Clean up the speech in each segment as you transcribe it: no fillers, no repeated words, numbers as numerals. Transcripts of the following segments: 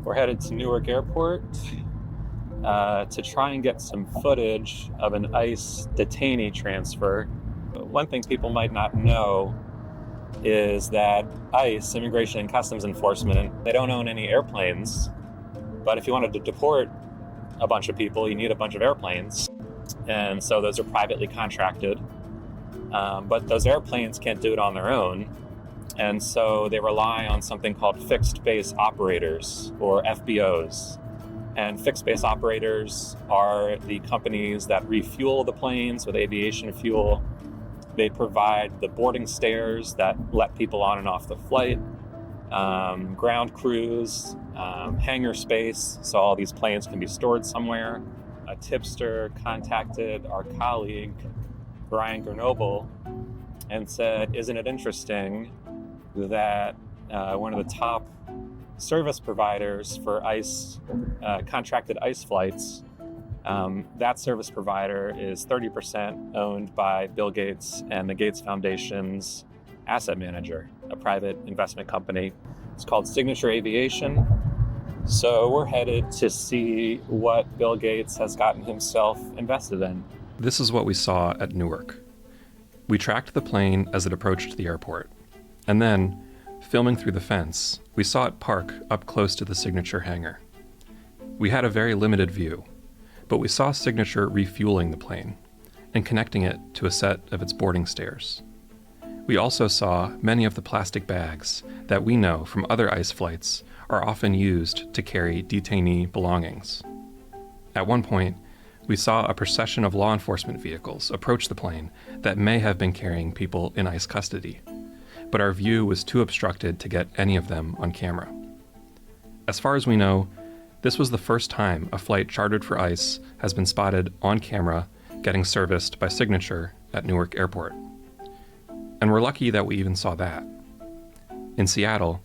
We're headed to Newark Airport to try and get some footage of an ICE detainee transfer. One thing people might not know is that ICE, Immigration and Customs Enforcement, they don't own any airplanes. But if you wanted to deport a bunch of people, you need a bunch of airplanes. And so those are privately contracted. But those airplanes can't do it on their own. And so they rely on something called fixed base operators, or FBOs. And fixed base operators are the companies that refuel the planes with aviation fuel. They provide the boarding stairs that let people on and off the flight, ground crews, hangar space, so all these planes can be stored somewhere. A tipster contacted our colleague, Brian Grenoble, and said, isn't it interesting that one of the top service providers for ICE, contracted ICE flights, that service provider is 30% owned by Bill Gates and the Gates Foundation's asset manager, a private investment company. It's called Signature Aviation. So we're headed to see what Bill Gates has gotten himself invested in. This is what we saw at Newark. We tracked the plane as it approached the airport. And then, filming through the fence, we saw it park up close to the Signature hangar. We had a very limited view, but we saw Signature refueling the plane and connecting it to a set of its boarding stairs. We also saw many of the plastic bags that we know from other ICE flights are often used to carry detainee belongings. At one point, we saw a procession of law enforcement vehicles approach the plane that may have been carrying people in ICE custody, but our view was too obstructed to get any of them on camera. As far as we know, this was the first time a flight chartered for ICE has been spotted on camera getting serviced by Signature at Newark Airport. And we're lucky that we even saw that. In Seattle,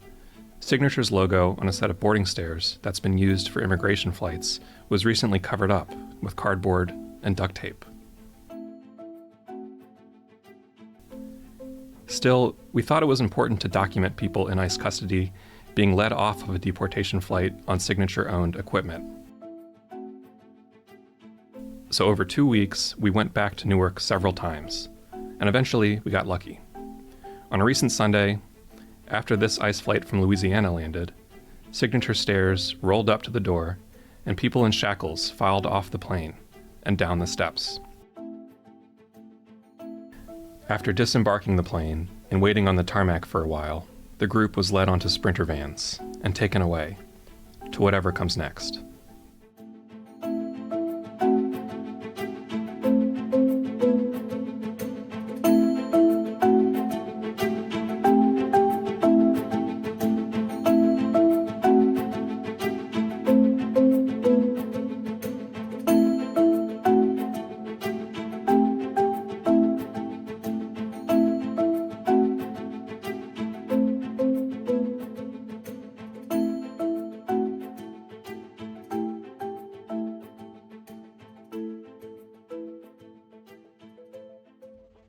Signature's logo on a set of boarding stairs that's been used for immigration flights was recently covered up with cardboard and duct tape. Still, we thought it was important to document people in ICE custody being led off of a deportation flight on Signature-owned equipment. So over 2 weeks, we went back to Newark several times, and eventually we got lucky. On a recent Sunday, after this ICE flight from Louisiana landed, Signature stairs rolled up to the door, and people in shackles filed off the plane and down the steps. After disembarking the plane and waiting on the tarmac for a while, the group was led onto Sprinter vans and taken away to whatever comes next.